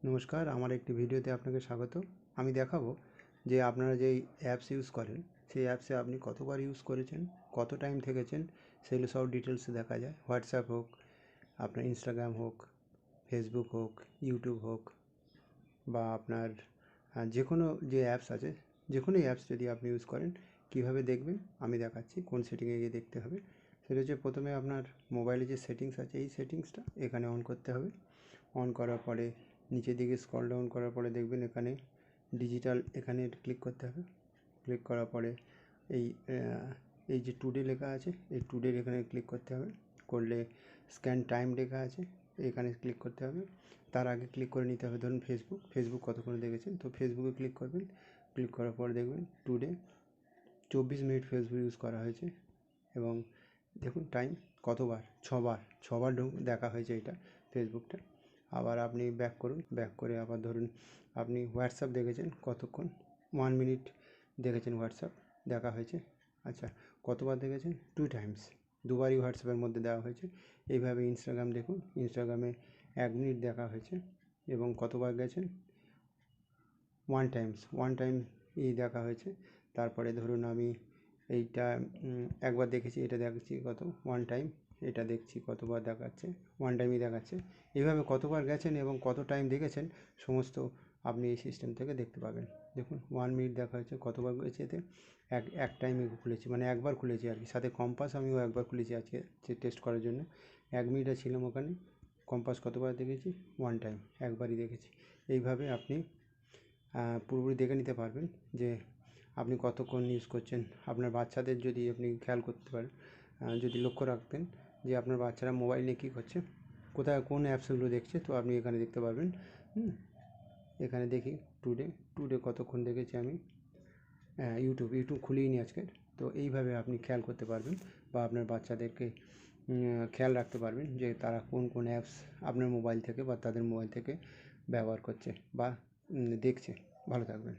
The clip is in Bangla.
নমস্কার, আমার একটি ভিডিওতে আপনাকে স্বাগত। আমি দেখাবো যে আপনারা যেই অ্যাপস ইউজ করেন, সেই অ্যাপসে আপনি কতবার ইউজ করেছেন, কত টাইম থেকেছেন, সেগুলো সব ডিটেলসে দেখা যায়। হোয়াটসঅ্যাপ হোক, আপনার ইনস্টাগ্রাম হোক, ফেসবুক হোক, ইউটিউব হোক, বা আপনার যে কোনো যে অ্যাপস আছে, যে কোনো অ্যাপস যদি আপনি ইউজ করেন, কীভাবে দেখবেন আমি দেখাচ্ছি। কোন সেটিংয়ে গিয়ে দেখতে হবে সেটা হচ্ছে, প্রথমে আপনার মোবাইলে যে সেটিংস আছে, এই সেটিংসটা এখানে অন করতে হবে। অন করার পরে নিচের দিকে স্ক্রল ডাউন করার পরে দেখবেন এখানে ডিজিটাল, এখানে ক্লিক করতে হবে। ক্লিক করার পরে এই এই যে টুডে লেখা আছে, এই টুডের এখানে ক্লিক করতে হবে। করলে স্ক্যান টাইম লেখা আছে, এখানে ক্লিক করতে হবে। তার আগে ক্লিক করে নিতে হবে, ধরুন ফেসবুক কতক্ষণ দেখেছেন, তো ফেসবুকে ক্লিক করবেন। ক্লিক করার পর দেখবেন টুডে 24 মিনিট ফেসবুক ইউজ করা হয়েছে। এবং দেখুন টাইম কতবার, ছবার দেখা হয়েছে এটা ফেসবুকটা। আবার আপনি ব্যাক করুন, ব্যাক করে আবার ধরুন আপনি হোয়াটসঅ্যাপ দেখেছেন কতক্ষণ, 1 মিনিট দেখেছেন হোয়াটসঅ্যাপ দেখা হয়েছে। আচ্ছা, কতবার দেখেছেন? 2 টাইমস, দুবারই হোয়াটসঅ্যাপের মধ্যে দেওয়া হয়েছে। এইভাবে ইনস্টাগ্রাম দেখুন, ইনস্টাগ্রামে 1 মিনিট দেখা হয়েছে এবং কতবার গেছেন? 1 টাইম দেখা হয়েছে। তারপরে ধরুন আমি এইটা একবার দেখেছি, এটা দেখছি কত, 1 টাইম, এটা দেখছি কতবার দেখাচ্ছে, 1 টাইমই দেখাচ্ছে। এইভাবে কতবার গেছেন এবং কত টাইম দেখেছেন সমস্ত আপনি এই সিস্টেম থেকে দেখতে পাবেন। দেখুন 1 মিনিট দেখা হয়েছে, কতবার গেছে এতে, এক টাইমে খুলেছি, মানে একবার খুলেছি আর কি। সাথে কম্পাস আমিও একবার খুলেছি আজকে টেস্ট করার জন্য। 1 মিনিটে ছিলাম ওখানে। কম্পাস কতবার দেখেছি? 1 টাইম, একবারই দেখেছি। এইভাবে আপনি পুরোপুরি দেখে নিতে পারবেন যে আপনি কতক্ষণ ইউজ করছেন। আপনার বাচ্চাদের যদি আপনি খেয়াল করতে পারেন, যদি লক্ষ্য রাখতেন যে আপনার বাচ্চারা মোবাইল নিয়ে কী করছে, কোথায় কোন অ্যাপসগুলো দেখছে, তো আপনি এখানে দেখতে পারবেন। এখানে দেখি টুডে কতক্ষণ দেখেছি আমি। ইউটিউব খুলিনি আজকে। তো এইভাবে আপনি খেয়াল করতে পারবেন, বা আপনার বাচ্চাদেরকে খেয়াল রাখতে পারবেন যে তারা কোন কোন অ্যাপস আপনার মোবাইল থেকে বা তাদের মোবাইল থেকে ব্যবহার করছে বা দেখছে। ভালো থাকবেন।